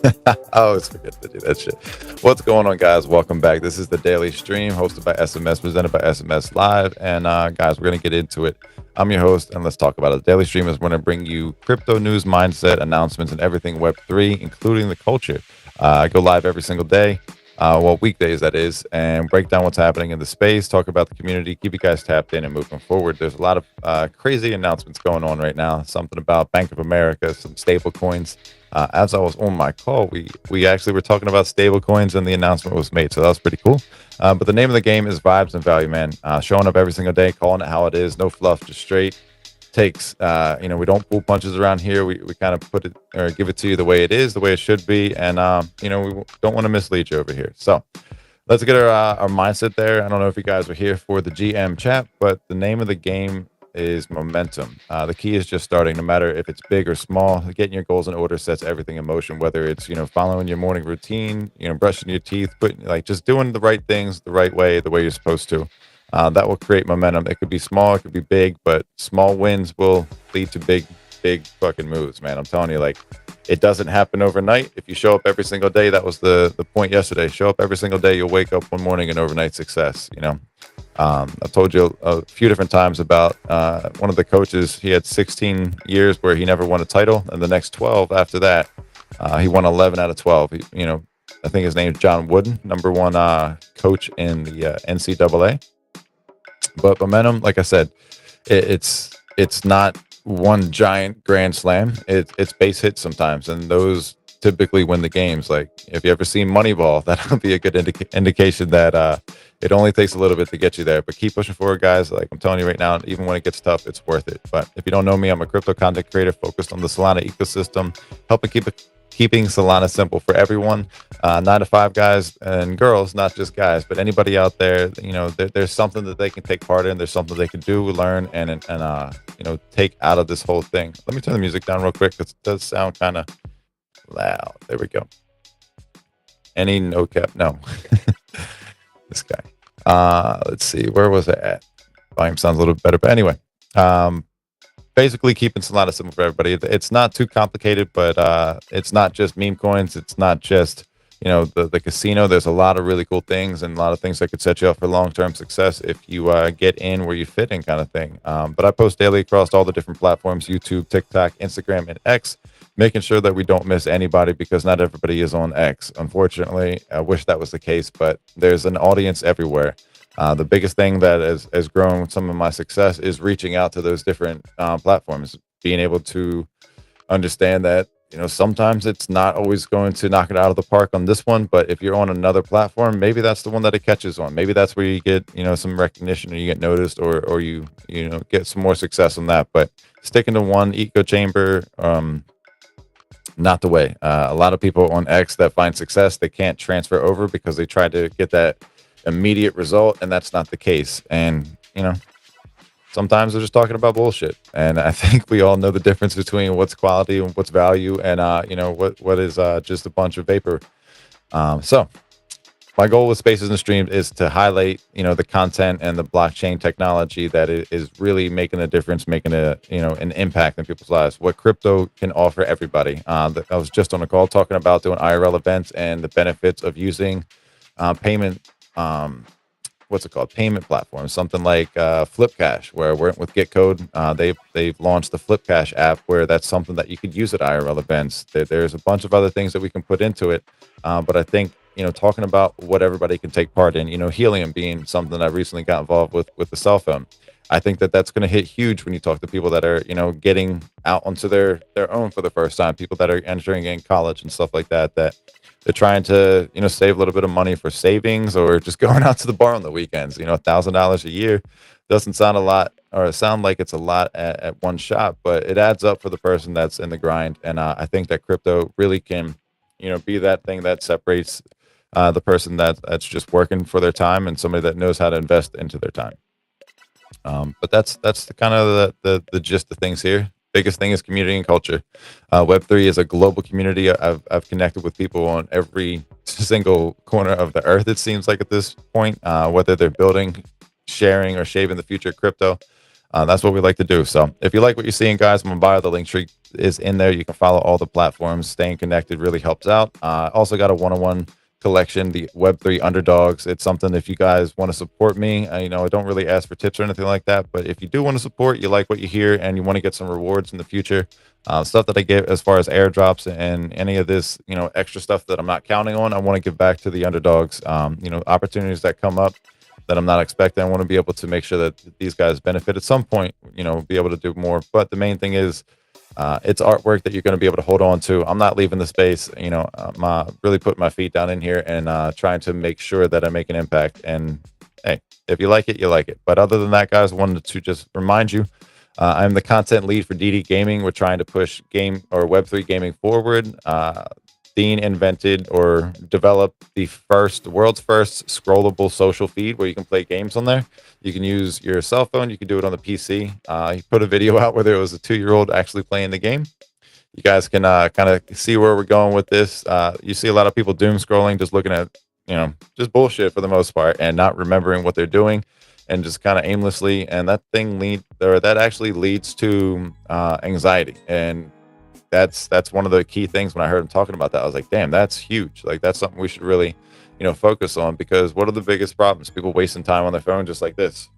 I always forget to do that shit. What's going on, guys? Welcome back. This is the Daily Stream hosted by SMS, presented by SMS Live. And guys, we're going to get into it. I'm your host, and let's talk about it. The Daily Stream is going to bring you crypto news, mindset, announcements, and everything Web3, including the culture. I go live every single day. Weekdays that is, and break down what's happening in the space, talk about the community, keep you guys tapped in and moving forward. There's a lot of crazy announcements going on right now. Something about Bank of America, some stable coins. As I was on my call, we actually were talking about stable coins and the announcement was made, so that was pretty cool. But the name of the game is vibes and value, man. Showing up every single day, calling it how it is, no fluff, just straight takes. We don't pull punches around here. We kind of put it or give it to you the way it is, the way it should be, and we don't want to mislead you over here. So let's get our mindset there. I don't know if you guys are here for the GM chat, but the name of the game is momentum. The key is just starting, no matter if it's big or small. Getting your goals in order sets everything in motion, whether it's following your morning routine, brushing your teeth, just doing the right things the right way, the way you're supposed to. That will create momentum. It could be small, it could be big, but small wins will lead to big fucking moves, man. I'm telling you, like, it doesn't happen overnight. If you show up every single day, that was the point yesterday. Show up every single day, you'll wake up one morning and overnight success. I've told you a few different times about one of the coaches. He had 16 years where he never won a title, and the next 12 after that, he won 11 out of 12. I think his name's John Wooden, number one coach in the NCAA. But momentum, like I said, it's not one giant grand slam. It's base hits sometimes, and those typically win the games. Like, if you ever seen Moneyball, that'll be a good indication that it only takes a little bit to get you there. But keep pushing forward, guys. Like I'm telling you right now, even when it gets tough, it's worth it. But if you don't know me, I'm a crypto content creator focused on the Solana ecosystem, helping keeping Solana simple for everyone. 9 to 5 guys and girls, not just guys, but anybody out there. There's something that they can take part in. There's something they can do, learn, and take out of this whole thing. Let me turn the music down real quick because it does sound kind of loud. There we go. Any no cap? No. This guy. Let's see. Where was it at? Volume sounds a little bit better, but anyway. Basically keeping Solana simple for everybody. It's not too complicated, but it's not just meme coins. It's not just the casino. There's a lot of really cool things and a lot of things that could set you up for long-term success if you get in where you fit in, kind of thing. But I post daily across all the different platforms: YouTube, TikTok, Instagram, and X, making sure that we don't miss anybody, because not everybody is on X. Unfortunately, I wish that was the case, but there's an audience everywhere. The biggest thing that has grown some of my success is reaching out to those different platforms, being able to understand that sometimes it's not always going to knock it out of the park on this one, but if you're on another platform, maybe that's the one that it catches on. Maybe that's where you get some recognition, or you get noticed, or you get some more success on that. But sticking to one echo chamber, not the way. A lot of people on X that find success, they can't transfer over because they try to get that immediate result, and that's not the case. And sometimes they're just talking about bullshit, and I think we all know the difference between what's quality and what's value, and what is just a bunch of vapor. So my goal with Spaces and Streams is to highlight the content and the blockchain technology that is really making a difference, making an impact in people's lives, what crypto can offer everybody. I was just on a call talking about doing IRL events and the benefits of using payment payment platforms, something like Flipcash, where we're with GetCode. They've launched the Flipcash app, where that's something that you could use at IRL events. There's a bunch of other things that we can put into it, but I think talking about what everybody can take part in, helium being something I recently got involved with the cell phone. I think that that's going to hit huge when you talk to people that are getting out onto their own for the first time, people that are entering in college and stuff like that, that they're trying to save a little bit of money for savings, or just going out to the bar on the weekends. $1,000 a year doesn't sound a lot, or sound like it's a lot at one shot, but it adds up for the person that's in the grind. And I think that crypto really can be that thing that separates the person that's just working for their time and somebody that knows how to invest into their time. But that's the kind of the gist of things here. Biggest thing is community and culture. Web3 is a global community. I've connected with people on every single corner of the earth, it seems like, at this point, whether they're building, sharing, or shaping the future of crypto. That's what we like to do. So if you like what you're seeing, guys, my bio, the link tree is in there. You can follow all the platforms. Staying connected really helps out. Also got a one-on-one collection, the Web3 Underdogs. It's something, if you guys want to support me, I don't really ask for tips or anything like that, but if you do want to support, you like what you hear, and you want to get some rewards in the future, stuff that I get as far as airdrops and any of this, extra stuff that I'm not counting on, I want to give back to the underdogs. Opportunities that come up that I'm not expecting, I want to be able to make sure that these guys benefit at some point, be able to do more. But the main thing is, it's artwork that you're going to be able to hold on to. I'm not leaving the space. I'm really putting my feet down in here and trying to make sure that I make an impact. And hey, if you like it, you like it. But other than that, guys, I wanted to just remind you, I'm the content lead for DD Gaming. We're trying to push game or Web3 gaming forward. Dean invented or developed the world's first scrollable social feed where you can play games on there. You can use your cell phone. You can do it on the PC. He put a video out where there was a 2-year-old actually playing the game. You guys can kind of see where we're going with this. You see a lot of people doom scrolling, just looking at, just bullshit for the most part and not remembering what they're doing and just kind of aimlessly. And that actually leads to anxiety. And that's one of the key things. When I heard him talking about that, I was like, damn, that's huge. Like, that's something we should really, focus on, because what are the biggest problems? People wasting time on their phone just like this,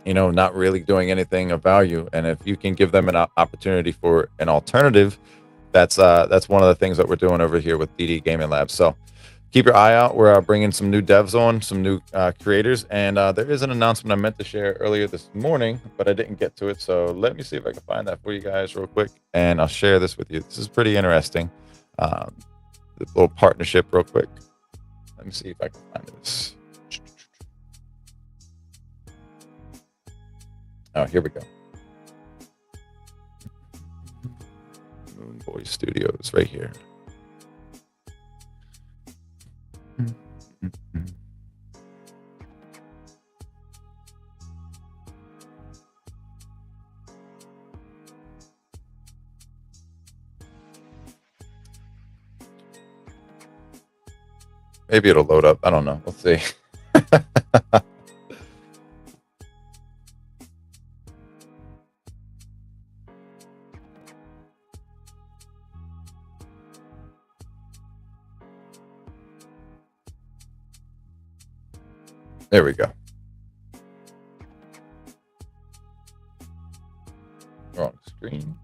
not really doing anything of value. And if you can give them an opportunity for an alternative, that's one of the things that we're doing over here with DD Gaming Labs. So keep your eye out. We're bringing some new devs on, some new creators, and there is an announcement I meant to share earlier this morning, but I didn't get to it. So let me see if I can find that for you guys real quick, and I'll share this with you. This is pretty interesting. The little partnership real quick. Let me see if I can find this. Oh, here we go. Moon Boy Studios right here. Maybe it'll load up. I don't know. Let's see. There we go. Wrong screen.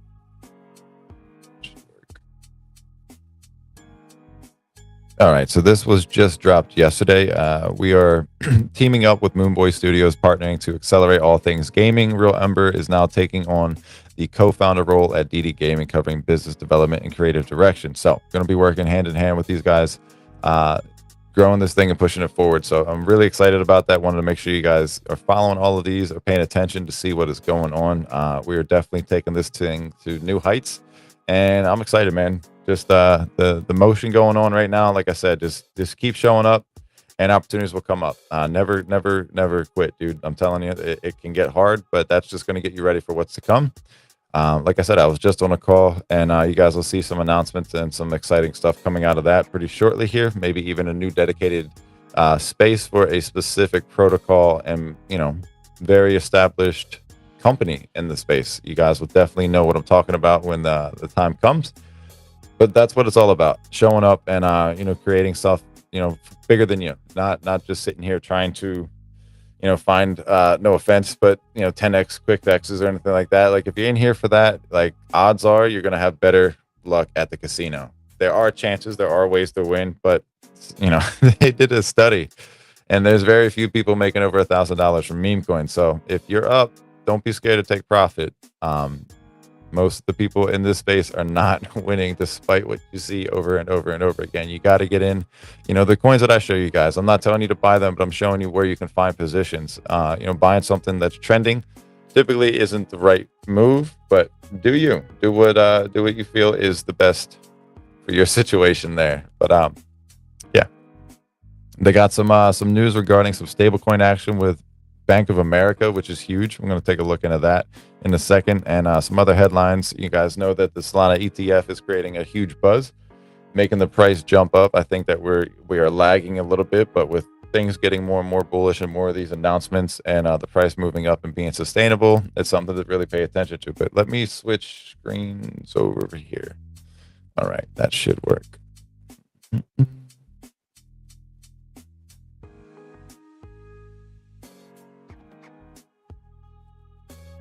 All right, so this was just dropped yesterday. We are teaming up with Moonboy Studios, partnering to accelerate all things gaming. Real Ember is now taking on the co-founder role at DD Gaming, covering business development and creative direction. So going to be working hand in hand with these guys, growing this thing and pushing it forward. So I'm really excited about that. Wanted to make sure you guys are following all of these, are paying attention to see what is going on. We are definitely taking this thing to new heights, and I'm excited, man. Just the motion going on right now. Like I said, just keep showing up, and opportunities will come up. Never quit, dude. I'm telling you, it can get hard, but that's just going to get you ready for what's to come. Like I said, I was just on a call, and you guys will see some announcements and some exciting stuff coming out of that pretty shortly here. Maybe even a new dedicated space for a specific protocol and, very established company in the space. You guys will definitely know what I'm talking about when the time comes. But that's what it's all about: showing up and creating stuff bigger than you. Not just sitting here trying to find no offense, but 10x quick X's or anything like that. Like, if you're in here for that, like, odds are you're gonna have better luck at the casino. There are chances, there are ways to win, but they did a study, and there's very few people making over $1,000 from meme coins. So if you're up, don't be scared to take profit. Most of the people in this space are not winning, despite what you see over and over and over again. You got to get in. The coins that I show you guys, I'm not telling you to buy them, but I'm showing you where you can find positions. Buying something that's trending typically isn't the right move, but do what you feel is the best for your situation there. But yeah, they got some news regarding some stablecoin action with Bank of America, which is huge. I'm going to take a look into that in a second, and some other headlines. You guys know that the Solana ETF is creating a huge buzz, making the price jump up. I think that we are lagging a little bit, but with things getting more and more bullish and more of these announcements and the price moving up and being sustainable, it's something to really pay attention to. But let me switch screens over here. All right, that should work.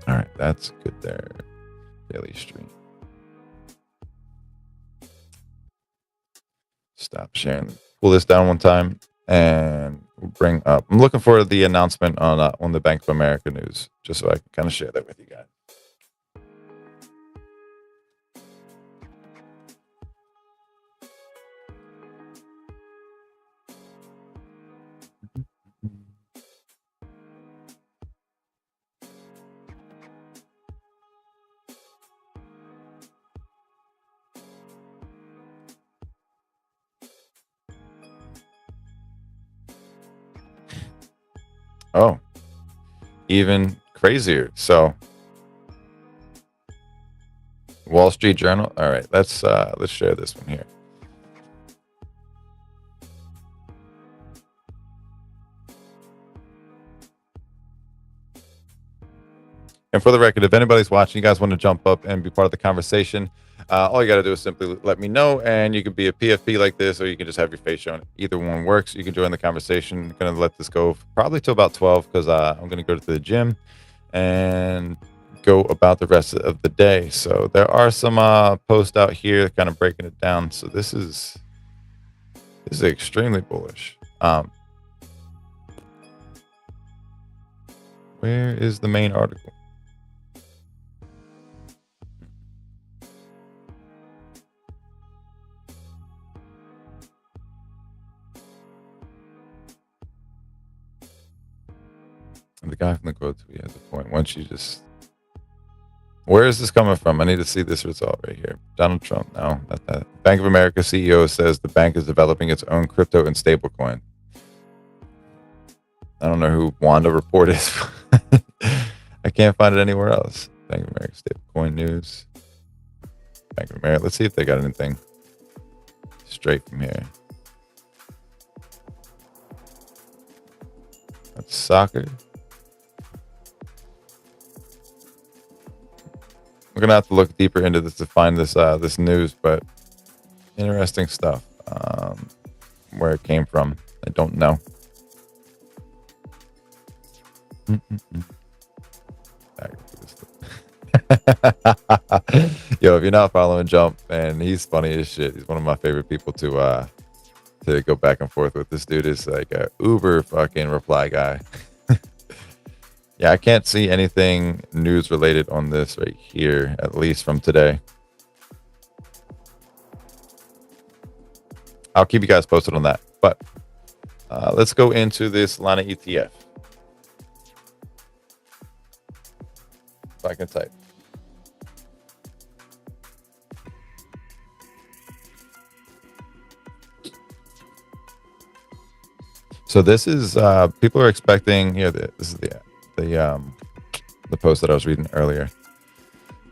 All right, that's good there. Daily stream. Stop sharing. Pull this down one time and bring up. I'm looking for the announcement on the Bank of America news, just so I can kind of share that with you guys. Oh, even crazier. So, Wall Street Journal. All right, let's share this one here. And for the record, if anybody's watching, you guys want to jump up and be part of the conversation, all you got to do is simply let me know, and you can be a PFP like this, or you can just have your face shown. Either one works. You can join the conversation. I'm going to let this go probably till about 12 because I'm going to go to the gym and go about the rest of the day. So there are some posts out here kind of breaking it down. So this is extremely bullish. Where is the main article? The guy from the quote tweet has a point. Once you just, where is this coming from? I need to see this result right here. Donald Trump. No, not that. Bank of America CEO says the bank is developing its own crypto and stablecoin. I don't know who Wanda Report is. I can't find it anywhere else. Bank of America stablecoin news. Bank of America. Let's see if they got anything straight from here. That's soccer. We're gonna have to look deeper into this to find this this news, but interesting stuff. Where it came from, I don't know. Yo, if you're not following Jump, and he's funny as shit. He's one of my favorite people to go back and forth with. This dude is like a uber fucking reply guy. Yeah, I can't see anything news related on this right here, at least from today. I'll keep you guys posted on that. But let's go into this Solana ETF. If I can type. So this is people are expecting here. This is the post that I was reading earlier.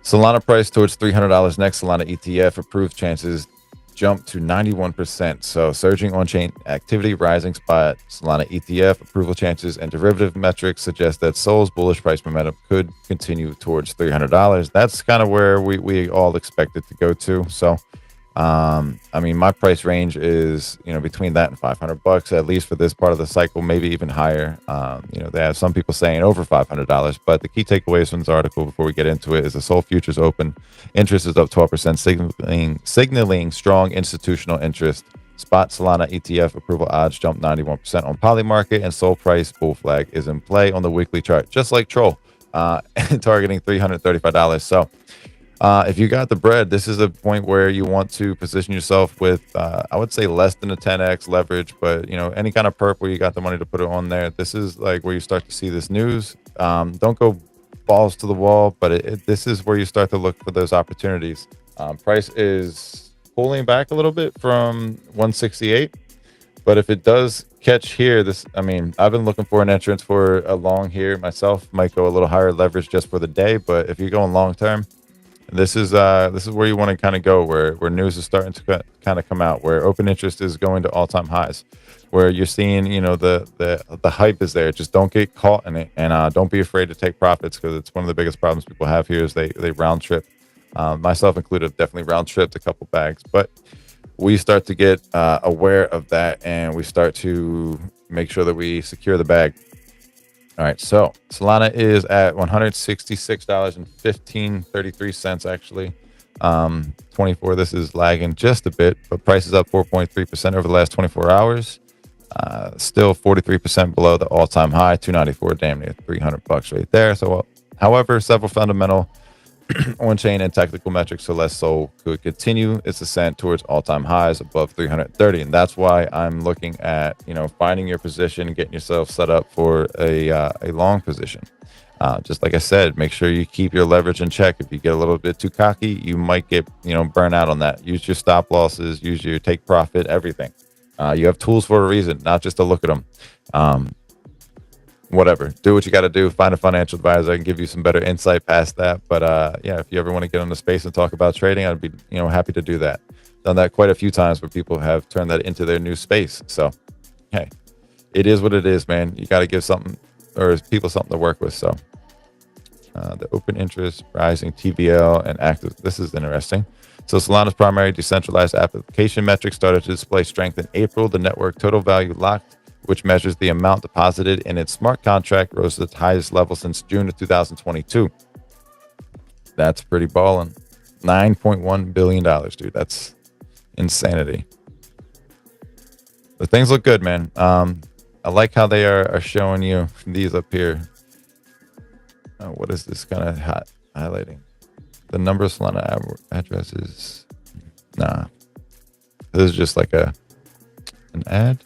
Solana price towards $300 next. Solana ETF approved chances jump to 91%. So surging on-chain activity, rising spot Solana ETF approval chances and derivative metrics suggest that Sol's bullish price momentum could continue towards $300. That's kind of where we all expect it to go to. So I mean, my price range is, between that and $500, at least for this part of the cycle, maybe even higher. They have some people saying over $500, but the key takeaways from this article before we get into it is the Sol futures open. Interest is up 12%, signaling strong institutional interest. Spot Solana ETF approval odds jumped 91% on Polymarket, and Sol price bull flag is in play on the weekly chart, just like Troll, targeting $335. So, if you got the bread, this is a point where you want to position yourself with, I would say less than a 10x leverage, but any kind of perp where you got the money to put it on there. This is like where you start to see this news. Don't go balls to the wall, but this is where you start to look for those opportunities. Price is pulling back a little bit from 168, but if it does catch here, I've been looking for an entrance for a long here myself. Might go a little higher leverage just for the day, but if you're going long term, And this is where you want to kind of go, where news is starting to kind of come out, where open interest is going to all-time highs, where you're seeing, you know, the hype is there. Just don't get caught in it, and don't be afraid to take profits, because it's one of the biggest problems people have here is they round trip. Myself included, definitely round tripped a couple bags, but we start to get aware of that, and we start to make sure that we secure the bag. All right, so Solana is at $166.33 actually. 24. This is lagging just a bit, but price is up 4.3% over the last 24 hours. Still 43% below the all-time high, 294, damn near $300 right there. So, however, several fundamental on-chain and technical metrics Celeste Sol could continue its ascent towards all-time highs above 330, and that's why I'm looking at, you know, finding your position, getting yourself set up for a long position. Just like I said, make sure you keep your leverage in check. If you get a little bit too cocky, you might get, you know, burn out on that. Use your stop losses, use your take profit, everything. You have tools for a reason, not just to look at them. Whatever, do what you got to do. Find a financial advisor. I can give you some better insight past that. But yeah, if you ever want to get on the space and talk about trading, I'd be, you know, happy to do that. Done that quite a few times where people have turned that into their new space. So, hey, it is what it is, man. You got to give something or people something to work with. So, the open interest, rising TVL, and active. This is interesting. So Solana's primary decentralized application metrics started to display strength in April. The network total value locked, which measures the amount deposited in its smart contract, rose to the highest level since June of 2022. That's pretty ballin'. $9.1 billion, dude. That's insanity. But things look good, man. I like how they are showing you these up here. What is this kind of highlighting? The number of Solana addresses. Nah. This is just like an ad.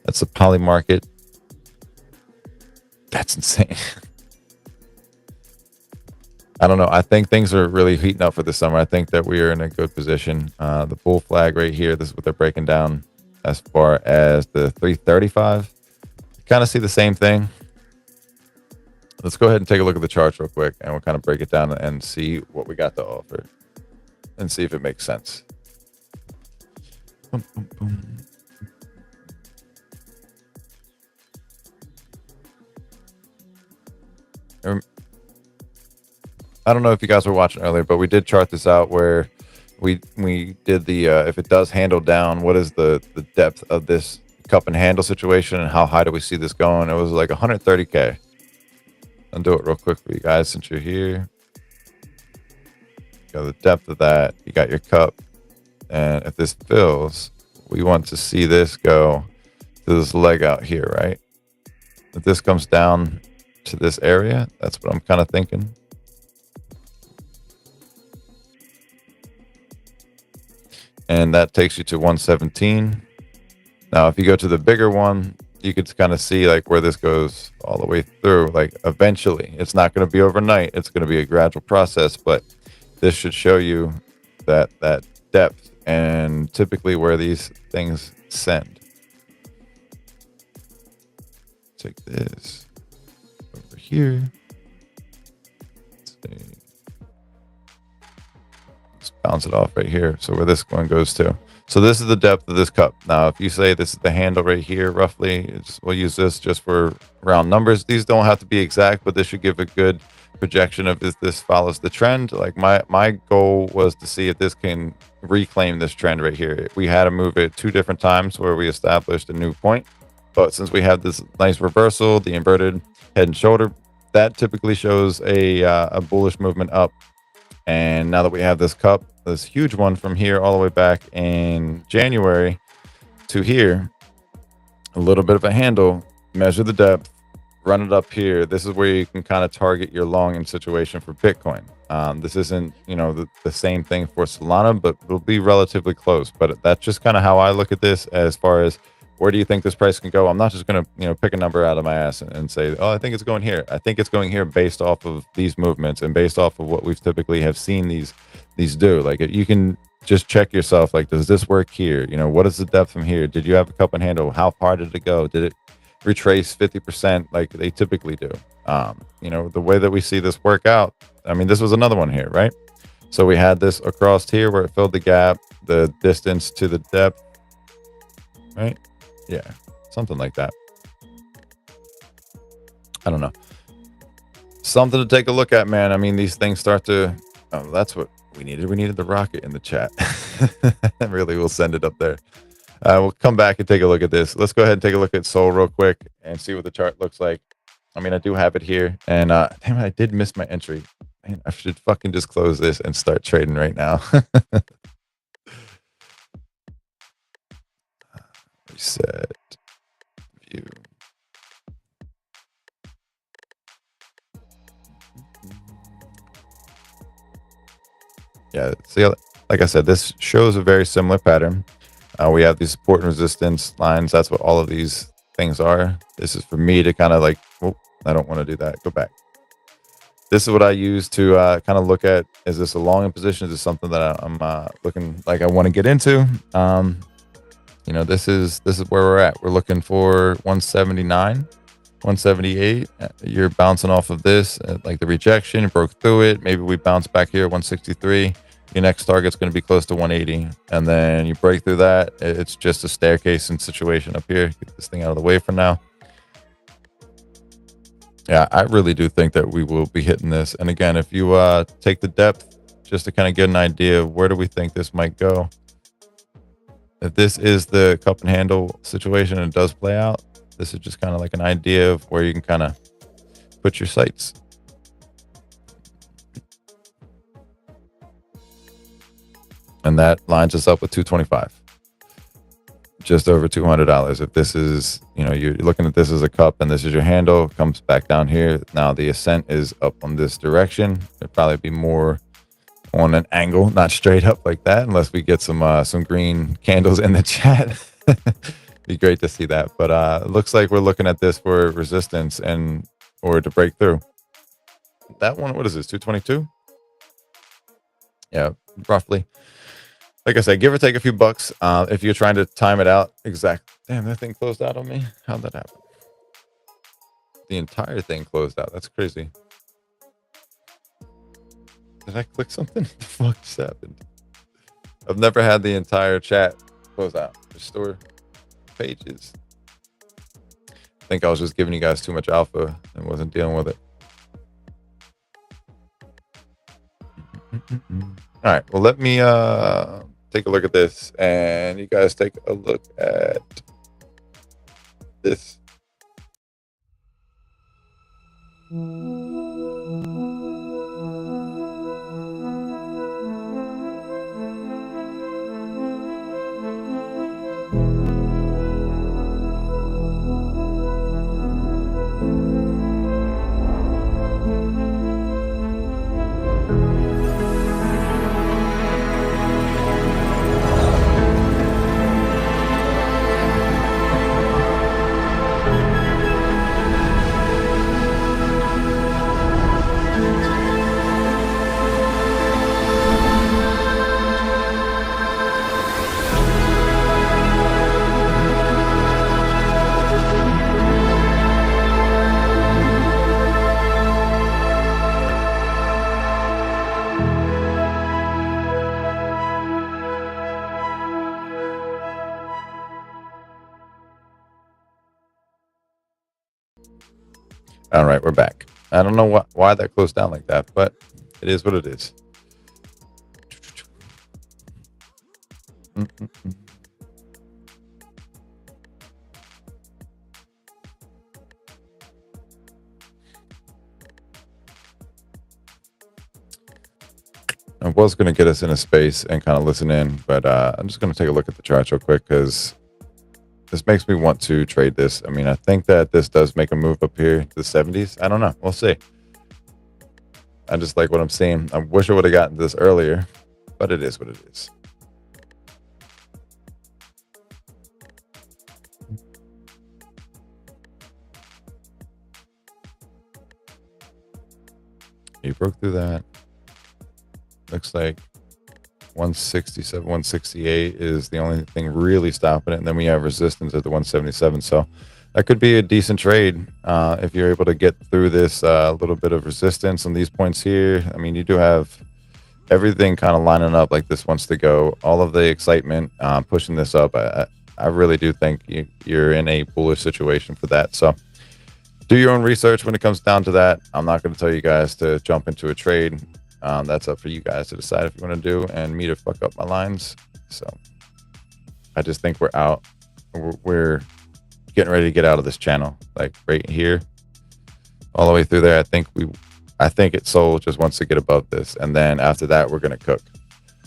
That's the Poly Market. That's insane. I don't know. I think things are really heating up for the summer. I think that we are in a good position. The bull flag right here, this is what they're breaking down as far as the 335. Kind of see the same thing. Let's go ahead and take a look at the charts real quick, and we'll kind of break it down and see what we got to offer and see if it makes sense. Boom, boom, boom. I don't know if you guys were watching earlier, but we did chart this out where we did the if it does handle down, what is the depth of this cup and handle situation, and how high do we see this going? It was like 130K. I'll do it real quick for you guys since you're here. You got the depth of that. You got your cup. And if this fills, we want to see this go to this leg out here, right? If this comes down to this area, that's what I'm kind of thinking. And that takes you to 117. Now, if you go to the bigger one, you could kind of see like where this goes all the way through. Like eventually, it's not going to be overnight. It's going to be a gradual process, but this should show you that depth and typically where these things send. Take this over here. Let's see. Just bounce it off right here. So where this one goes to. So this is the depth of this cup. Now, if you say this is the handle right here, roughly, we'll use this just for round numbers. These don't have to be exact, but this should give a good projection of if this follows the trend. Like my goal was to see if this can reclaim this trend right here. We had to move it 2 different times where we established a new point. But since we have this nice reversal, the inverted head and shoulder, that typically shows a bullish movement up. And now that we have this cup, this huge one from here all the way back in January to here, a little bit of a handle, measure the depth, run it up here. This is where you can kind of target your long-in situation for Bitcoin. This isn't, you know, the same thing for Solana, but it'll be relatively close. But that's just kind of how I look at this as far as where do you think this price can go? I'm not just going to, you know, pick a number out of my ass and say, oh, I think it's going here. I think it's going here based off of these movements and based off of what we've typically have seen these do. Like you can just check yourself. Like, does this work here? You know, what is the depth from here? Did you have a cup and handle? How far did it go? Did it retrace 50% like they typically do. You know, the way that we see this work out, I mean, this was another one here, right? So we had this across here where it filled the gap, the distance to the depth, right? Yeah, something like that. I don't know. Something to take a look at, man. I mean, these things start to, oh, that's what we needed. We needed the rocket in the chat. Really, we'll send it up there. We'll come back and take a look at this. Let's go ahead and take a look at Sol real quick and see what the chart looks like. I mean, I do have it here, and damn it, I did miss my entry. Man, I should fucking just close this and start trading right now. Reset. View. Yeah, see, like I said, this shows a very similar pattern. We have these support and resistance lines. That's what all of these things are. This is for me to kind of like, oh, I don't want to do that. Go back. This is what I use to kind of look at, is this a long in position? Is this something that I'm looking like I want to get into? You know, this is where we're at. We're looking for 179, 178. You're bouncing off of this, like the rejection, broke through it. Maybe we bounce back here, 163. Your next target's going to be close to 180, and then you break through that. It's just a staircase and situation up here. Get this thing out of the way for now. Yeah, I really do think that we will be hitting this. And again, if you take the depth just to kind of get an idea of where do we think this might go. If this is the cup and handle situation and it does play out, this is just kind of like an idea of where you can kind of put your sights. And that lines us up with 225, just over $200. If this is, you know, you're looking at this as a cup and this is your handle, comes back down here. Now the ascent is up on this direction. It'd probably be more on an angle, not straight up like that, unless we get some green candles in the chat. Be great to see that. But it looks like we're looking at this for resistance and or to break through. That one, what is this, 222? Yeah, roughly. Like I said, give or take a few bucks. If you're trying to time it out exact. Damn, that thing closed out on me. How'd that happen? The entire thing closed out. That's crazy. Did I click something? What the fuck just happened? I've never had the entire chat close out. Restore pages. I think I was just giving you guys too much alpha and wasn't dealing with it. All right. Well, let me take a look at this, and you guys take a look at this. All right, we're back. I don't know why that closed down like that, but it is what it is. I was going to get us in a space and kind of listen in, but I'm just going to take a look at the charts real quick because this makes me want to trade this. I mean, I think that this does make a move up here to the 70s. I don't know. We'll see. I just like what I'm seeing. I wish I would have gotten this earlier, but it is what it is. You broke through that. Looks like 167, 168 is the only thing really stopping it. And then we have resistance at the 177. So that could be a decent trade if you're able to get through this little bit of resistance on these points here. I mean, you do have everything kind of lining up like this wants to go. All of the excitement pushing this up. I really do think you're in a bullish situation for that. So do your own research when it comes down to that. I'm not going to tell you guys to jump into a trade. That's up for you guys to decide if you want to do, and me to fuck up my lines. So I just think we're out. We're getting ready to get out of this channel, like right here, all the way through there. I think it sold just wants to get above this, and then after that, we're gonna cook.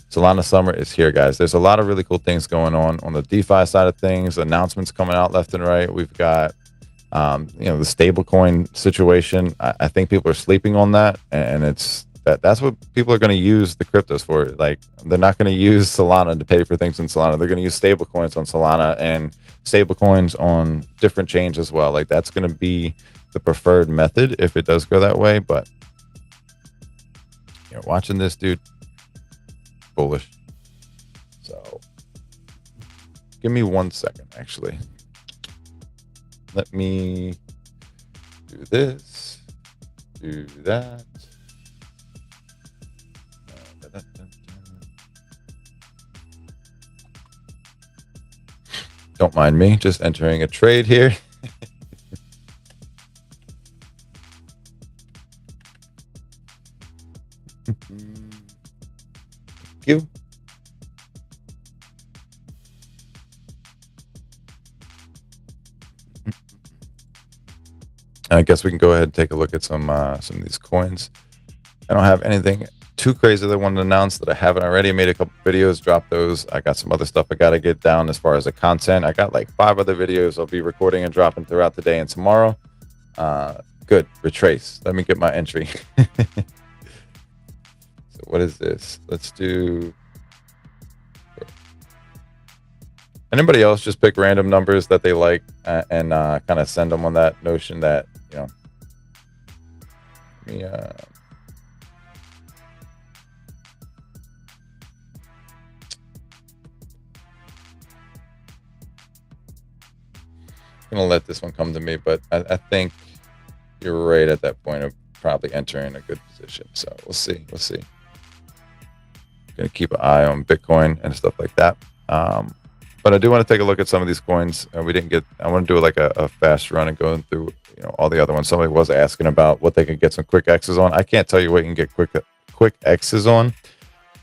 Solana Summer is here, guys. There's a lot of really cool things going on the DeFi side of things. Announcements coming out left and right. We've got the stablecoin situation. I think people are sleeping on that, and that's what people are going to use the cryptos for. Like, they're not going to use Solana to pay for things in Solana. They're going to use stablecoins on Solana and stablecoins on different chains as well. Like, that's going to be the preferred method if it does go that way. But watching this, dude, bullish. So give me 1 second, actually. Let me do this, do that. Don't mind me, just entering a trade here. Thank you. I guess we can go ahead and take a look at some of these coins. I don't have anything too crazy that I wanted to announce that I haven't already. I made a couple videos, dropped those. I got some other stuff I got to get down as far as the content. I got like 5 other videos I'll be recording and dropping throughout the day and tomorrow. Good. Retrace. Let me get my entry. So what is this? Let's do... Anybody else just pick random numbers that they like and kind of send them on that notion that, I'm gonna let this one come to me, but I think you're right at that point of probably entering a good position. So we'll see. Gonna keep an eye on Bitcoin and stuff like that. But I do want to take a look at some of these coins. I want to do like a fast run and going through all the other ones. Somebody was asking about what they could get some quick X's on. I can't tell you what you can get quick X's on,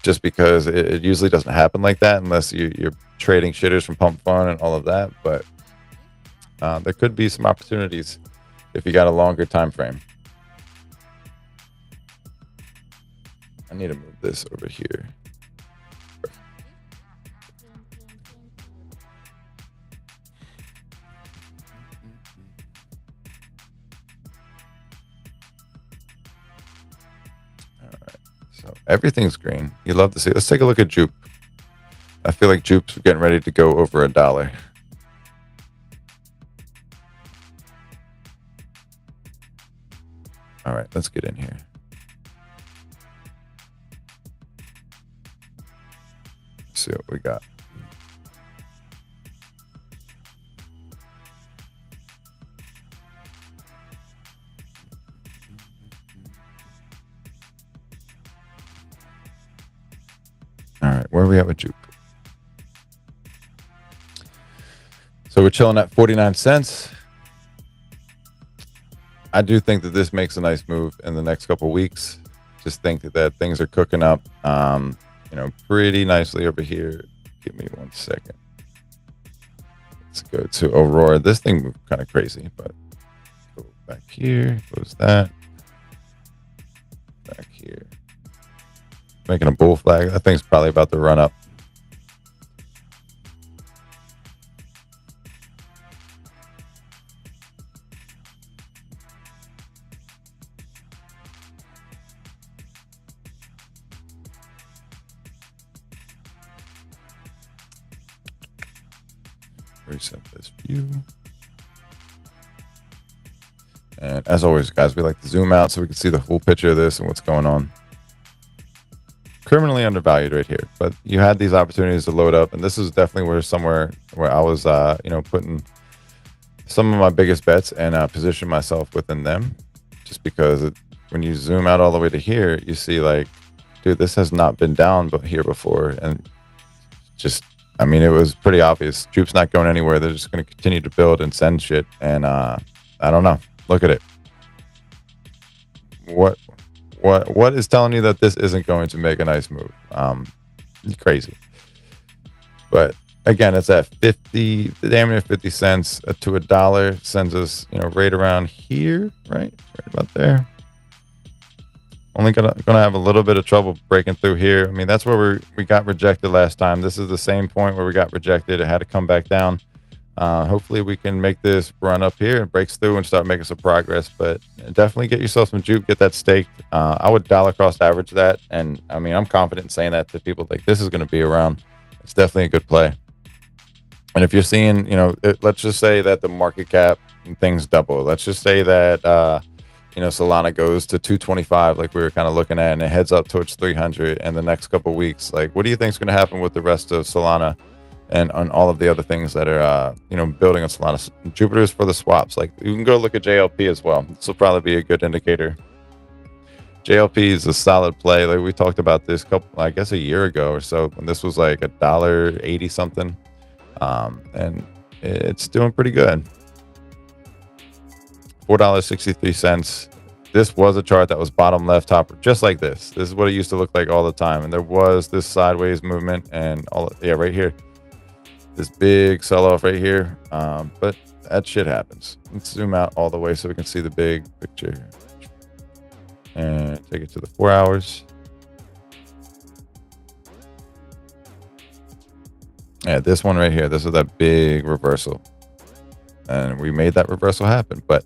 just because it usually doesn't happen like that unless you're trading shitters from Pump Fund and all of that. But there could be some opportunities if you got a longer time frame. I need to move this over here. So everything's green. You love to see. Let's take a look at Jupe. I feel like Jupe's getting ready to go over $1. All right, let's get in here. Let's see what we got. All right, where are we at with Jupe? So we're chilling at 49 cents. I do think that this makes a nice move in the next couple of weeks. Just think that things are cooking up, pretty nicely over here. Give me 1 second. Let's go to Aurora. This thing moved kind of crazy, but go back here. Close that. Back here. Making a bull flag. That thing's probably about to run up. Reset this view. And as always, guys, we like to zoom out so we can see the full picture of this and what's going on. Criminally undervalued right here, but you had these opportunities to load up, and this is definitely somewhere where I was, putting some of my biggest bets and position myself within them, just because when you zoom out all the way to here, you see like, dude, this has not been down but here before, and just, I mean, it was pretty obvious. Jupe's not going anywhere. They're just going to continue to build and send shit, and I don't know. Look at it. What is telling you that this isn't going to make a nice move? Crazy. But again, it's at 50, damn near 50 cents to $1, sends us, right around here, right about there. Only gonna have a little bit of trouble breaking through here. I mean, that's where we got rejected last time. This is the same point where we got rejected. It had to come back down. Hopefully we can make this run up here and breaks through and start making some progress, but definitely get yourself some juke, get that staked. I would dollar cost average that, and I mean, I'm confident in saying that to people, like, this is going to be around. It's definitely a good play. And if you're seeing, let's just say that the market cap and things double. Let's just say that Solana goes to 225, like we were kind of looking at, and it heads up towards 300 in the next couple of weeks. Like, what do you think is going to happen with the rest of Solana and on all of the other things that are, building on Solana? Jupiter's for the swaps. Like, you can go look at JLP as well. This will probably be a good indicator. JLP is a solid play. Like, we talked about this a year ago or so, when this was like $1.80 something. And it's doing pretty good. $4.63. This was a chart that was bottom left, top, just like this. This is what it used to look like all the time. And there was this sideways movement and right here, this big sell-off right here. But that shit happens. Let's zoom out all the way so we can see the big picture and take it to the 4 hours. Yeah, this one right here, this is that big reversal, and we made that reversal happen. But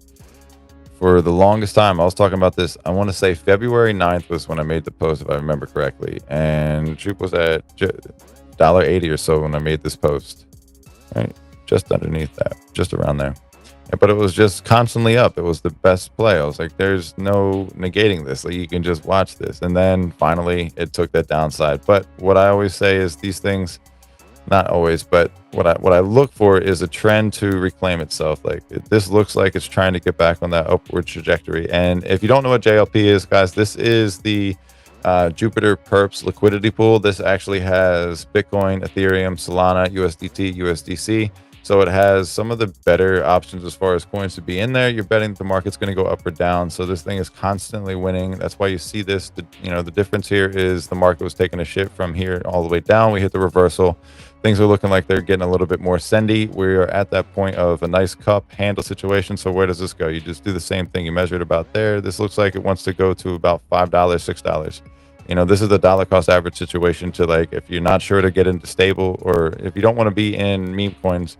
for the longest time, I was talking about this, I want to say February 9th was when I made the post, if I remember correctly, and Jupe was at $1.80 or so when I made this post, right? Just underneath that, just around there. But it was just constantly up. It was the best play. I was like, there's no negating this. Like, you can just watch this. And then finally it took that downside. But what I always say is these things, not always, but what I look for is a trend to reclaim itself. Like, this looks like it's trying to get back on that upward trajectory. And if you don't know what JLP is, guys, this is the Jupiter Perps liquidity pool. This actually has Bitcoin, Ethereum, Solana, USDT, USDC. So it has some of the better options as far as coins to be in there. You're betting that the market's going to go up or down. So this thing is constantly winning. That's why you see this. The difference here is the market was taking a shit from here all the way down. We hit the reversal. Things are looking like they're getting a little bit more sendy. We're at that point of a nice cup handle situation. So where does this go? You just do the same thing. You measure it about there. This looks like it wants to go to about $5, $6. This is the dollar cost average situation to, like, if you're not sure to get into stable, or if you don't want to be in meme coins,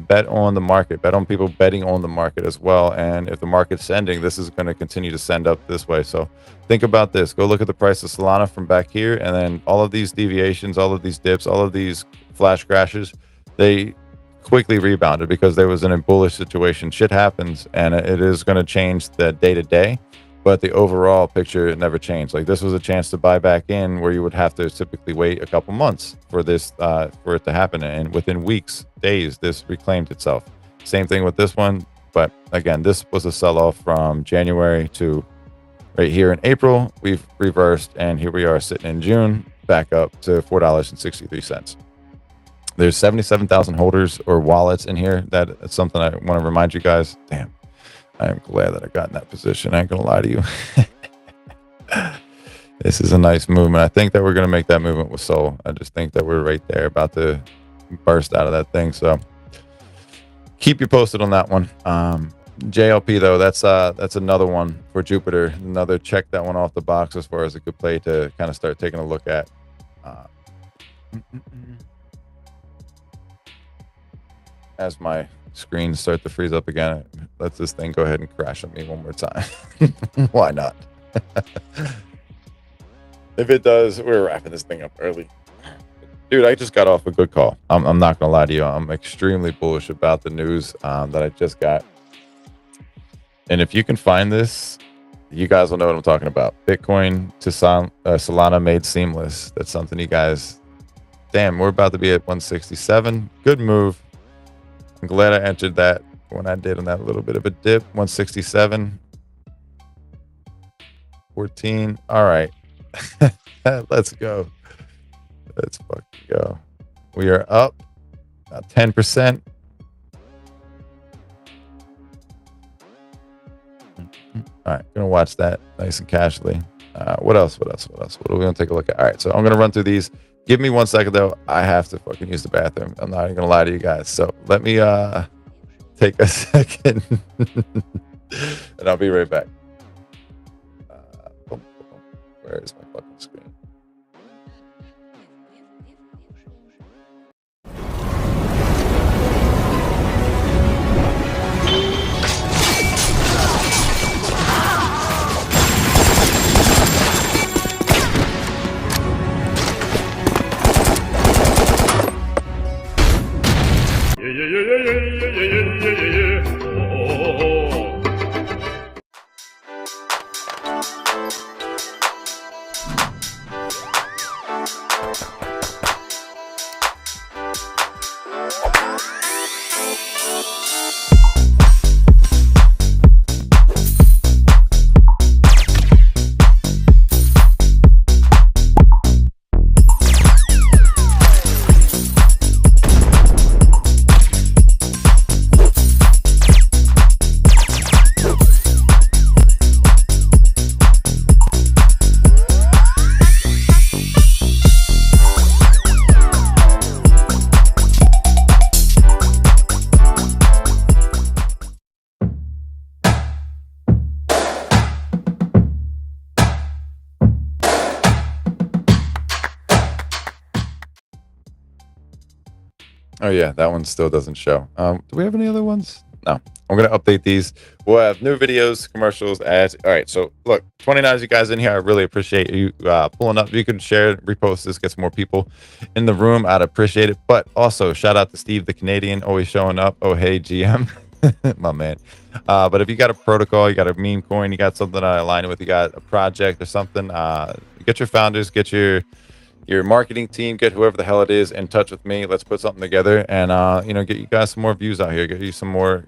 bet on the market, bet on people betting on the market as well. And if the market's sending, this is going to continue to send up this way. So think about this. Go look at the price of Solana from back here, and then all of these deviations, all of these dips, all of these flash crashes, they quickly rebounded because there was an bullish situation. Shit happens, and it is going to change the day to day, but the overall picture never changed. Like, this was a chance to buy back in where you would have to typically wait a couple months for this for it to happen, and within weeks, days, this reclaimed itself. Same thing with this one, but again, this was a sell-off from January to right here in April. We've reversed, and here we are sitting in June, back up to $4.63. There's 77,000 holders or wallets in here. That's something I want to remind you guys. Damn, I am glad that I got in that position. I ain't gonna lie to you. This is a nice movement. I think that we're gonna make that movement with Sol. I just think that we're right there, about to burst out of that thing. So keep you posted on that one. JLP though, that's another one for Jupiter. Another check that one off the box as far as a good play to kind of start taking a look at. As my screens start to freeze up again, let this thing go ahead and crash on me one more time. Why not? If it does, we're wrapping this thing up early. Dude, I just got off a good call. I'm not gonna lie to you. I'm extremely bullish about the news that I just got. And if you can find this, you guys will know what I'm talking about. Bitcoin to Solana made seamless. That's something you guys, damn, we're about to be at 167. Good move. I'm glad I entered that. when I did on that little bit of a dip. 167. 14. All right. Let's go. Let's fucking go. We are up 10%. All right, gonna watch that nice and casually. What else? What are we gonna take a look at? All right, so I'm gonna run through these. Give me 1 second though. I have to fucking use the bathroom. I'm not even gonna lie to you guys. So let me take a second, and I'll be right back. Where is my fucking screen? Oh yeah, that one still doesn't show. Do we have any other ones? No. I'm gonna update these. We'll have new videos, commercials, ads. All right. So look, 29 you guys in here. I really appreciate you pulling up. If you could share, repost this, get some more people in the room. I'd appreciate it. But also shout out to Steve the Canadian, always showing up. Oh hey GM, my man. But if you got a protocol, you got a meme coin, you got something I align with, you got a project or something, get your founders, get your marketing team, get whoever the hell it is in touch with me. Let's put something together and get you guys some more views out here, get you some more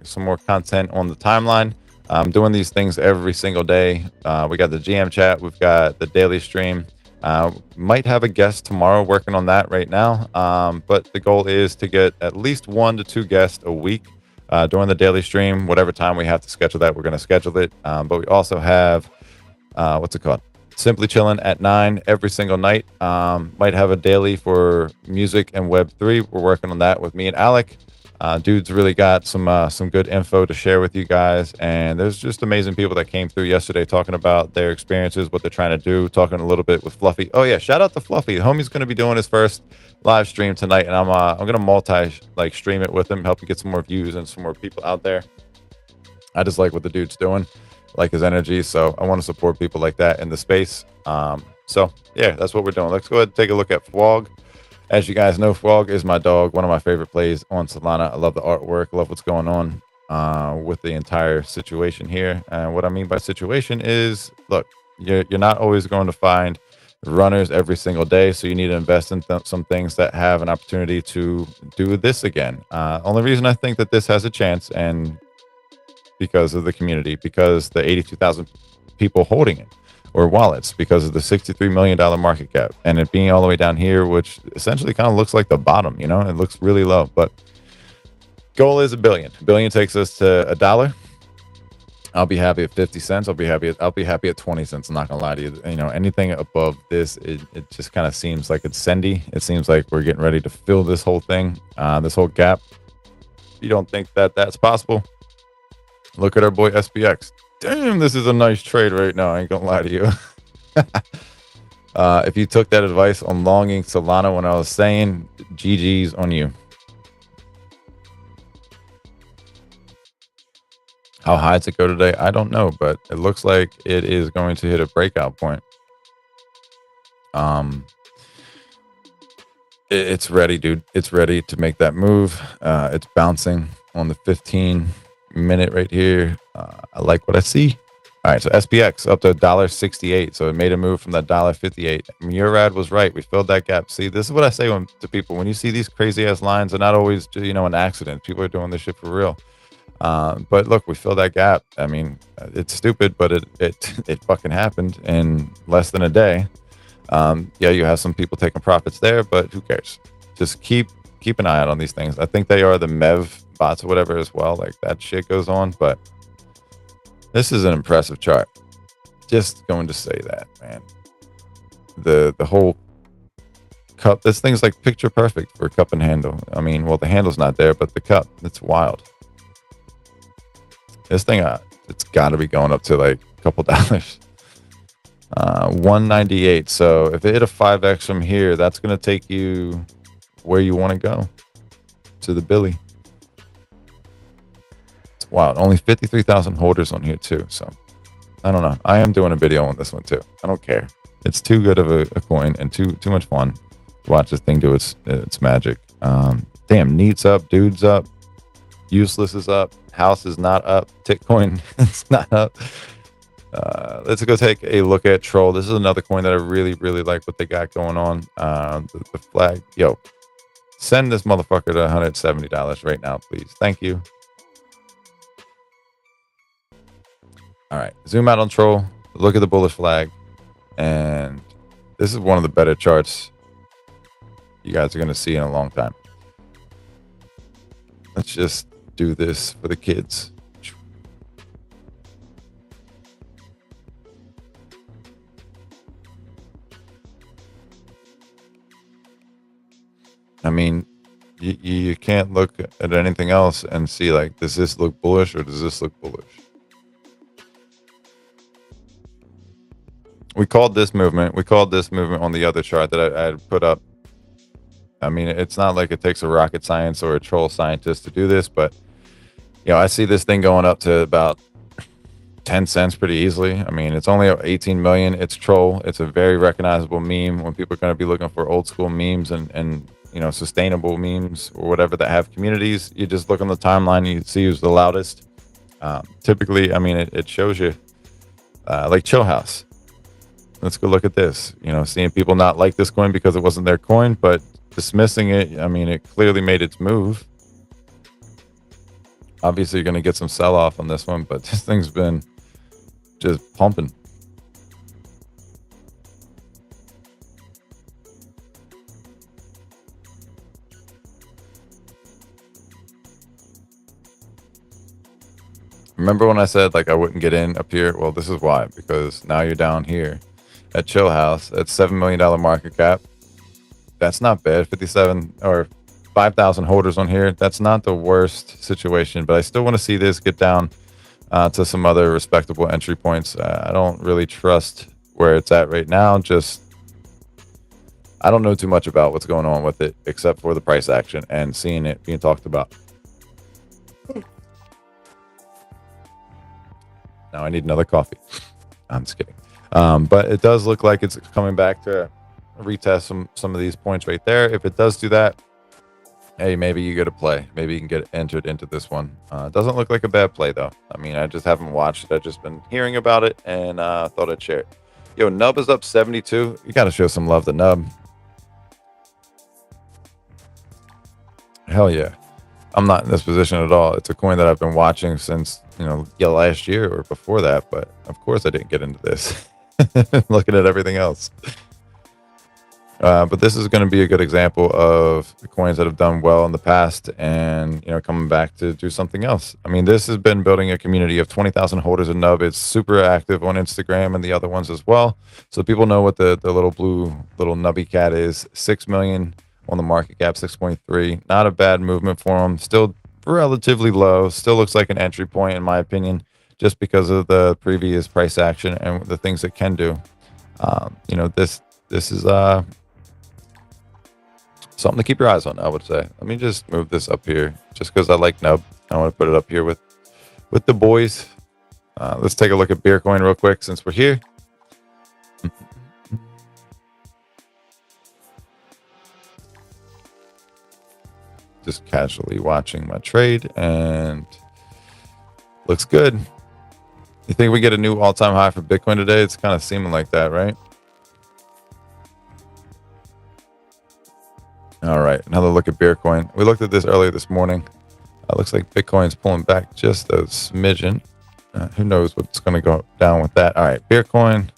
content on the timeline. I'm doing these things every single day. We got the GM chat, we've got the daily stream. Might have a guest tomorrow, working on that right now. But the goal is to get at least 1 to 2 guests a week during the daily stream. Whatever time we have to schedule that, we're going to schedule it. But we also have what's it called? Simply Chilling at 9 every single night. Might have a daily for music and Web3. We're working on that with me and Alec. Dude's really got some good info to share with you guys. And there's just amazing people that came through yesterday talking about their experiences, what they're trying to do, talking a little bit with Fluffy. Oh yeah, shout out to Fluffy. The homie's going to be doing his first live stream tonight, and I'm going to stream it with him, help you get some more views and some more people out there. I just like what the dude's doing, like his energy, so I want to support people like that in the space. So yeah, that's what we're doing. Let's go ahead and take a look at Fwog. As you guys know, Fwog is my dog, one of my favorite plays on Solana. I love the artwork, love what's going on with the entire situation here. And what I mean by situation is, look, you're not always going to find runners every single day, so you need to invest in some things that have an opportunity to do this again. Only reason I think that this has a chance, and because of the community, because the 82,000 people holding it, or wallets, because of the $63 million market cap, and it being all the way down here, which essentially kind of looks like the bottom, it looks really low. But goal is $1 billion. $1 billion takes us to $1. I'll be happy at 50 cents. I'll be happy at 20 cents. I'm not gonna lie to you. Anything above this, it just kind of seems like it's sendy. It seems like we're getting ready to fill this whole thing, this whole gap. If you don't think that that's possible, look at our boy SPX. Damn, this is a nice trade right now. I ain't gonna lie to you. If you took that advice on longing Solana when I was saying, GG's on you. How high does it go today? I don't know, but it looks like it is going to hit a breakout point. It's ready, dude. It's ready to make that move. It's bouncing on the 15-minute right here. I like what I see. All right, so SPX up to $1.68. So it made a move from that $1.58. Murad was right. We filled that gap. See, this is what I say to people. When you see these crazy ass lines, they're not always, an accident. People are doing this shit for real. But look, we fill that gap. I mean, it's stupid, but it fucking happened in less than a day. Yeah, you have some people taking profits there, but who cares? Just keep an eye out on these things. I think they are the MEV bots or whatever as well. Like that shit goes on, but this is an impressive chart. Just going to say that, man. The whole cup, this thing's like picture perfect for cup and handle. I mean, well, the handle's not there, but the cup, it's wild. This thing, it's got to be going up to like a couple dollars. 198. So if it hit a 5x from here, that's going to take you where you want to go, to the Billy. It's wild. Only 53,000 holders on here too. So I don't know. I am doing a video on this one too. I don't care. It's too good of a coin and too much fun to watch this thing do its magic. Damn, Neat's up, Dude's up, Useless is up, House is not up, Titcoin is not up. Let's go take a look at Troll. This is another coin that I really like what they got going on. The flag, yo, send this motherfucker to $170 right now, please. Thank you. All right, zoom out on Troll. Look at the bullish flag, and this is one of the better charts you guys are going to see in a long time. Let's just do this for the kids. I mean, you can't look at anything else and see like, does this look bullish or does this look bullish? We called this movement on the other chart that I had put up. I mean, it's not like it takes a rocket science or a troll scientist to do this, but you know, I see this thing going up to about 10 cents pretty easily. I mean, it's only 18 million. It's Troll. It's a very recognizable meme. When people are going to be looking for old school memes and you know, sustainable memes or whatever that have communities, you just look on the timeline, you see who's the loudest. Typically, I mean, it shows you like Chill House. Let's go look at this. You know, seeing people not like this coin because it wasn't their coin, but dismissing it. I mean, it clearly made its move. Obviously, you're going to get some sell off on this one, but this thing's been just pumping. Remember when I said like I wouldn't get in up here? Well, this is why, because now you're down here at Chill House at $7 million market cap. That's not bad. 57 or 5,000 holders on here. That's not the worst situation, but I still want to see this get down to some other respectable entry points. I don't really trust where it's at right now. Just, I don't know too much about what's going on with it, except for the price action and seeing it being talked about. Now I need another coffee. I'm just kidding. But it does look like it's coming back to retest some of these points right there. If it does do that, hey, maybe you get a play. Maybe you can get entered into this one. It doesn't look like a bad play, though. I mean, I just haven't watched it. I've just been hearing about it and thought I'd share it. Yo, Nub is up 72. You got to show some love to Nub. Hell yeah. I'm not in this position at all. It's a coin that I've been watching since, you know, last year or before that. But of course I didn't get into this. Looking at everything else. But this is going to be a good example of the coins that have done well in the past and, you know, coming back to do something else. I mean, this has been building a community of 20,000 holders in Nub. It's super active on Instagram and the other ones as well. So people know what the little blue little nubby cat is. 6 million on the market cap, 6.3. Not a bad movement for them. Still relatively low. Still looks like an entry point in my opinion, just because of the previous price action and the things it can do. You know, this is something to keep your eyes on, I would say. Let me just move this up here just because I like Nub. I want to put it up here with the boys. Let's take a look at Beercoin real quick since we're here. Just casually watching my trade and looks good. You think we get a new all-time high for Bitcoin today? It's kind of seeming like that, right? All right, another look at Beercoin. We looked at this earlier this morning. Looks like Bitcoin's pulling back just a smidgen. Who knows what's going to go down with that? All right, Beercoin.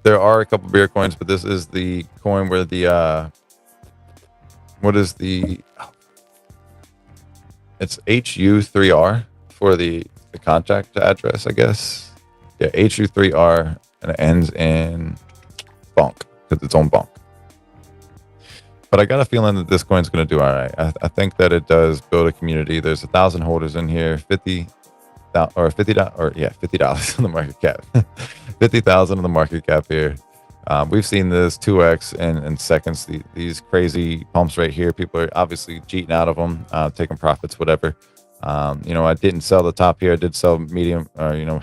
There are a couple beer coins, but this is the coin where the what is the? It's HU3R for the contact address, I guess. Yeah, HU3R, and it ends in bonk because it's on bonk. But I got a feeling that this coin's going to do all right. I think that it does build a community. There's 1,000 holders in here, $50 in the market cap, 50,000 in the market cap here. We've seen this 2x in seconds. These crazy pumps right here. People are obviously cheating out of them, taking profits, whatever. I didn't sell the top here. I did sell medium,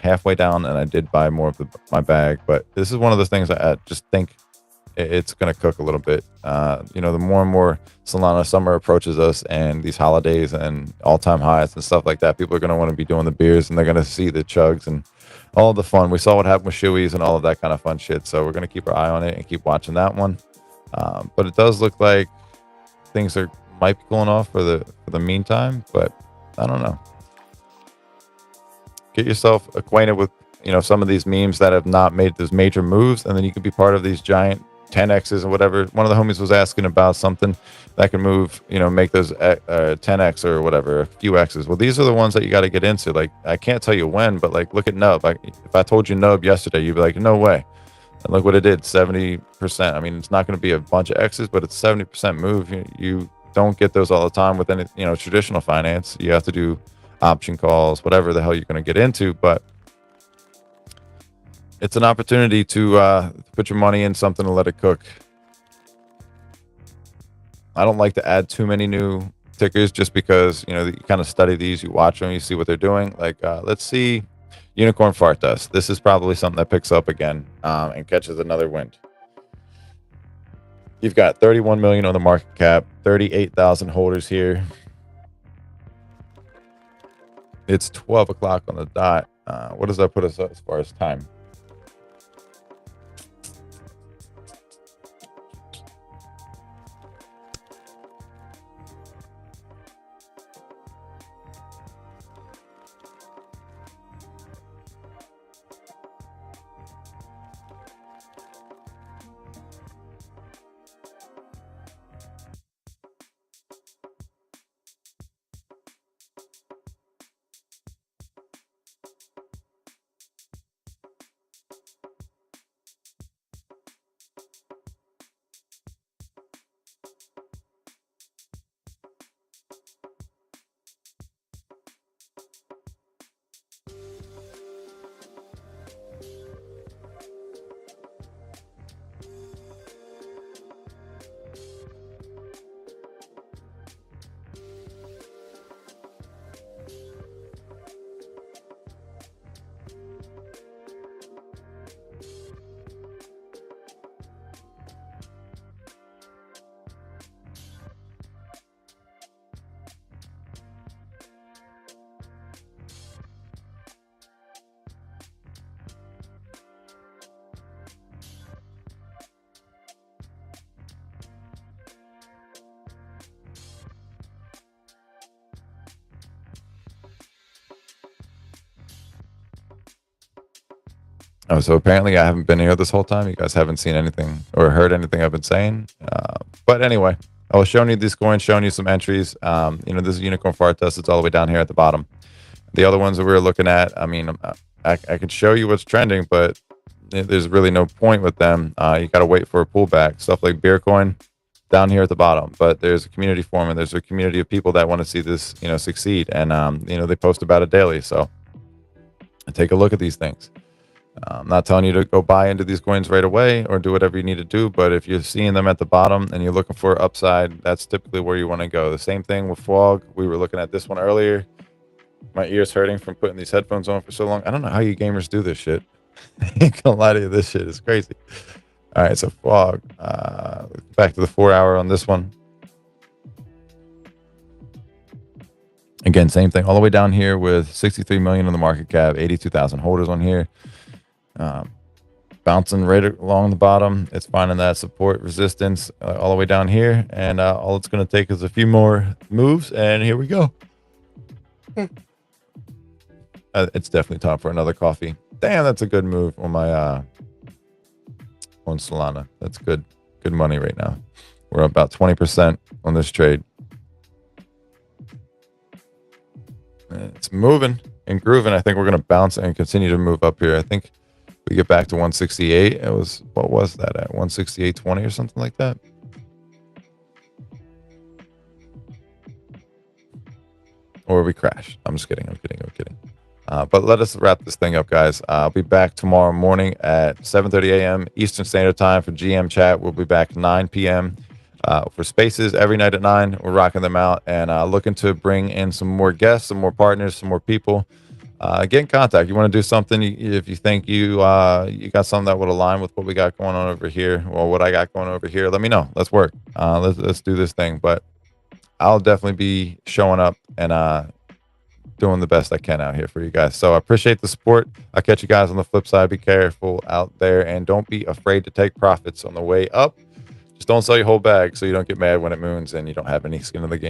halfway down, and I did buy more of my bag. But this is one of the things I just think it's going to cook a little bit. The more and more Solana summer approaches us and these holidays and all-time highs and stuff like that, people are going to want to be doing the beers, and they're going to see the chugs and all the fun. We saw what happened with Shoeys and all of that kind of fun shit. So we're going to keep our eye on it and keep watching that one. But it does look like things might be cooling off for the meantime, but I don't know. Get yourself acquainted with, some of these memes that have not made those major moves, and then you can be part of these giant 10x's and whatever. One of the homies was asking about something that can move, make those 10x or whatever, a few x's. Well, these are the ones that you got to get into. Like, I can't tell you when, but like, look at Nub. If I told you Nub yesterday, you'd be like, no way. And look what it did, 70%. I mean, it's not going to be a bunch of x's, but it's 70% move. You don't get those all the time with any, traditional finance. You have to do option calls, whatever the hell you're going to get into, but it's an opportunity to put your money in something and let it cook. I don't like to add too many new tickers just because, you kind of study these, you watch them, you see what they're doing. Like, let's see Unicorn Fart Dust. This is probably something that picks up again and catches another wind. You've got 31 million on the market cap, 38,000 holders here. It's 12 o'clock on the dot. What does that put us as far as time? Oh, so apparently I haven't been here this whole time. You guys haven't seen anything or heard anything I've been saying. But anyway, I was showing you these coins, showing you some entries. This is Unicorn Fart Dust. It's all the way down here at the bottom. The other ones that we were looking at, I mean, I could show you what's trending, but there's really no point with them. You got to wait for a pullback. Stuff like Beercoin down here at the bottom. But there's a community forming. There's a community of people that want to see this, succeed. And, they post about it daily. So take a look at these things. I'm not telling you to go buy into these coins right away or do whatever you need to do, but if you're seeing them at the bottom and you're looking for upside, that's typically where you want to go. The same thing with FWOG. We were looking at this one earlier. My ears hurting from putting these headphones on for so long. I don't know how you gamers do this shit. I ain't gonna lie to you, this shit is crazy. All right, so FWOG. Back to the 4 hour on this one. Again, same thing. All the way down here with 63 million on the market cap, 82,000 holders on here. bouncing right along the bottom. It's finding that support resistance all the way down here, and all it's going to take is a few more moves, and here we go. It's definitely time for another coffee. Damn, that's a good move on my on Solana. That's good money right now. We're up about 20% on this trade. It's moving and grooving. I think we're going to bounce and continue to move up here. I think we get back to 168. It was, what was that at? 168.20 or something like that. Or we crash. I'm just kidding. I'm kidding. But let us wrap this thing up, guys. I'll be back tomorrow morning at 7:30 a.m. Eastern Standard Time for GM Chat. We'll be back 9 p.m. For Spaces every night at 9. We're rocking them out and looking to bring in some more guests, some more partners, some more people. Get in contact. You want to do something, if you think you got something that would align with what we got going on over here or what I got going over here, let me know. Let's work. Let's do this thing. But I'll definitely be showing up and doing the best I can out here for you guys. So I appreciate the support. I'll catch you guys on the flip side. Be careful out there and don't be afraid to take profits on the way up. Just don't sell your whole bag so you don't get mad when it moons and you don't have any skin in the game.